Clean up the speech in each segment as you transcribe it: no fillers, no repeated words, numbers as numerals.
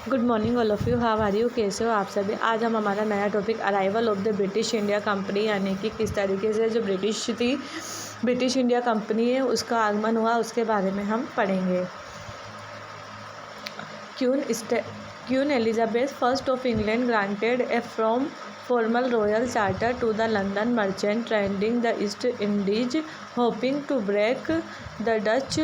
Good morning all of you, how are you, कैसे हो आप सभी। आज हम हमारा नया topic arrival of the British India company, यानी कि किस तरीके से जो ब्रिटिश इंडिया कंपनी है उसका आगमन हुआ, उसके बारे में हम पढ़ेंगे। Queen Elizabeth first of England granted A formal royal charter to the London merchant trading the East Indies, hoping to break the Dutch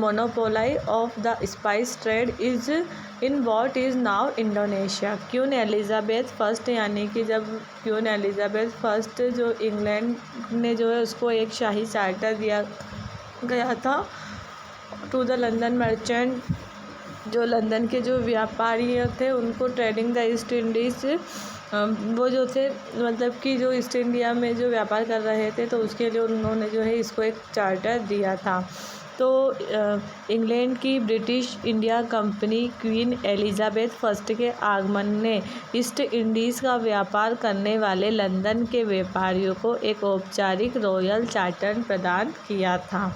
monopoly of the spice trade in what is now Indonesia। Queen Elizabeth first, यानी कि जब queen Elizabeth first जो England ने जो है उसको एक शाही charter दिया गया था टू द लंदन मर्चेंट, जो लंदन के जो व्यापारी थे उनको ट्रेडिंग द ईस्ट इंडीज़, वो जो थे मतलब कि जो ईस्ट इंडिया में जो व्यापार कर रहे थे, तो उसके लिए उन्होंने जो है इसको एक चार्टर दिया था। तो इंग्लैंड की British India company queen Elizabeth first के आगमन ने ईस्ट इंडीज़ का व्यापार करने वाले लंदन के व्यापारियों को एक औपचारिक रॉयल चार्टर प्रदान किया था,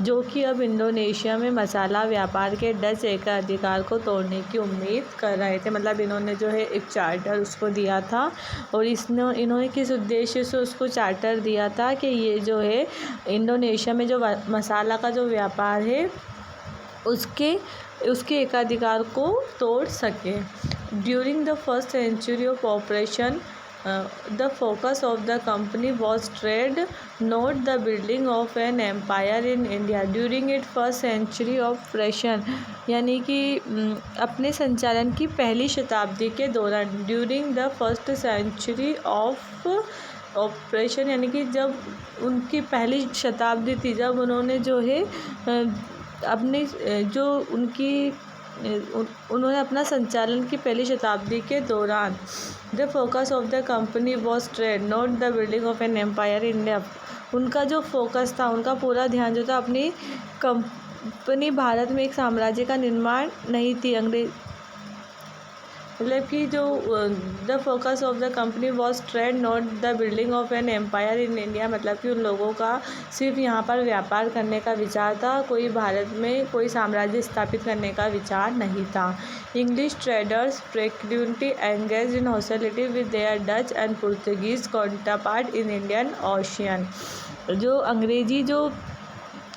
जो कि अब इंडोनेशिया में मसाला व्यापार के डच एकाधिकार को तोड़ने की उम्मीद कर रहे थे। मतलब इन्होंने जो है एक चार्टर उसको दिया था, और इन्होंने किस उद्देश्य से उसको चार्टर दिया था कि ये जो है इंडोनेशिया में जो मसाला का जो व्यापार है उसके एकाधिकार को तोड़ सके। During the first century of operation the focus of the company was trade, not the building of an empire in India during its first century of operation, यानी कि अपने संचालन की पहली शताब्दी के दौरान during the first century of operation, यानी कि जब उनकी पहली शताब्दी थी, जब उन्होंने जो है अपने जो उन्होंने अपना संचालन की पहली शताब्दी के दौरान the focus of the company was trade not the building of an empire in India. उनका जो फोकस था, उनका पूरा ध्यान जो था अपनी कंपनी भारत में एक साम्राज्य का निर्माण नहीं थी। मतलब कि जो the focus of the company was trade not the building of an empire in India, मतलब कि उन लोगों का सिर्फ यहाँ पर व्यापार करने का विचार था, कोई भारत में कोई साम्राज्य स्थापित करने का विचार नहीं था। English traders frequently engage in hostility with their Dutch and Portuguese counterpart in Indian ocean. जो अंग्रेजी जो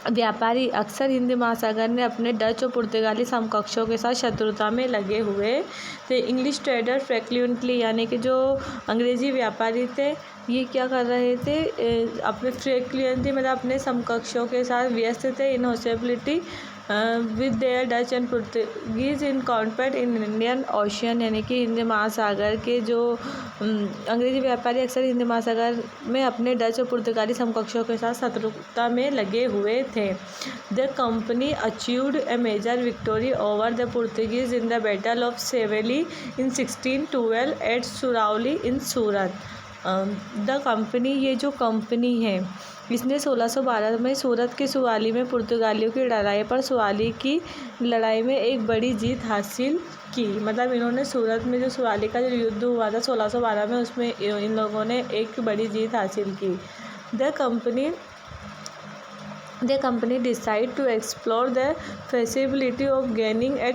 व्यापारी अक्सर हिंद महासागर ने अपने डच और पुर्तगाली समकक्षों के साथ शत्रुता में लगे हुए थे। इंग्लिश ट्रेडर फ्रीक्वेंटली, यानी कि जो अंग्रेजी व्यापारी थे, ये क्या कर रहे थे, अपने फ्रीक्वेंटली मतलब अपने समकक्षों के साथ व्यस्त थे in hostility with their Dutch and Portuguese in contact in Indian ocean, यानी कि हिंद महासागर के जो अंग्रेजी व्यापारी अक्सर हिंद महासागर में अपने डच और पुर्तगाली समकक्षों के साथ शत्रुता में लगे हुए थे। The company achieved a major victory over the Portuguese in the battle of Swally in 1612 at Suvali in Surat. The company, ये जो कंपनी है, इसने 1612 में सूरत के सुवाली में पुर्तगालियों की लड़ाई पर सुवाली की लड़ाई में एक बड़ी जीत हासिल की। मतलब इन्होंने सूरत में जो सुवाली का जो युद्ध हुआ था 1612 में, उसमें इन लोगों ने एक बड़ी जीत हासिल की। The company decide to explore the facility of gaining a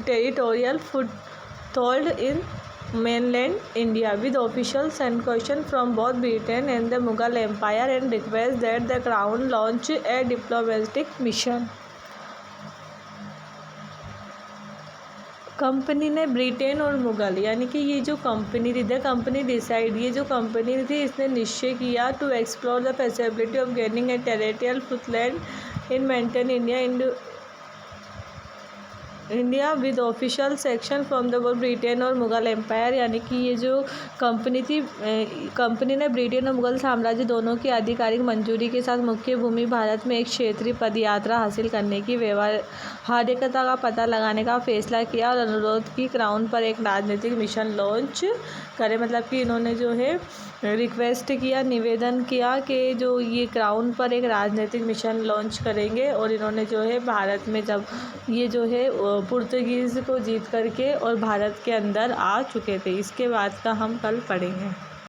territorial foothold in mainland India with official sanction from both Britain and the Mughal Empire, and request that the crown launch a diplomatic mission। Company ने Britain और मुगल, यानी कि ये जो company थी, the company decide, ये जो company थी इसने निश्चय किया to explore the facility of gaining a territorial foothold in mainland India with official section from the Britain और मुगल एम्पायर, यानी कि ये जो कंपनी थी, कंपनी ने ब्रिटेन और मुगल साम्राज्य दोनों की आधिकारिक मंजूरी के साथ मुख्य भूमि भारत में एक क्षेत्रीय पदयात्रा हासिल करने की व्यवहारिकता का पता लगाने का फैसला किया और अनुरोध की क्राउन पर एक राजनीतिक मिशन लॉन्च करे। मतलब कि इन्होंने जो है रिक्वेस्ट किया, निवेदन किया कि जो ये क्राउन पर एक राजनीतिक मिशन लॉन्च करेंगे, और इन्होंने जो है भारत में जब ये जो है पुर्तगीज़ को जीत करके और भारत के अंदर आ चुके थे। इसके बाद का हम कल पढ़ेंगे।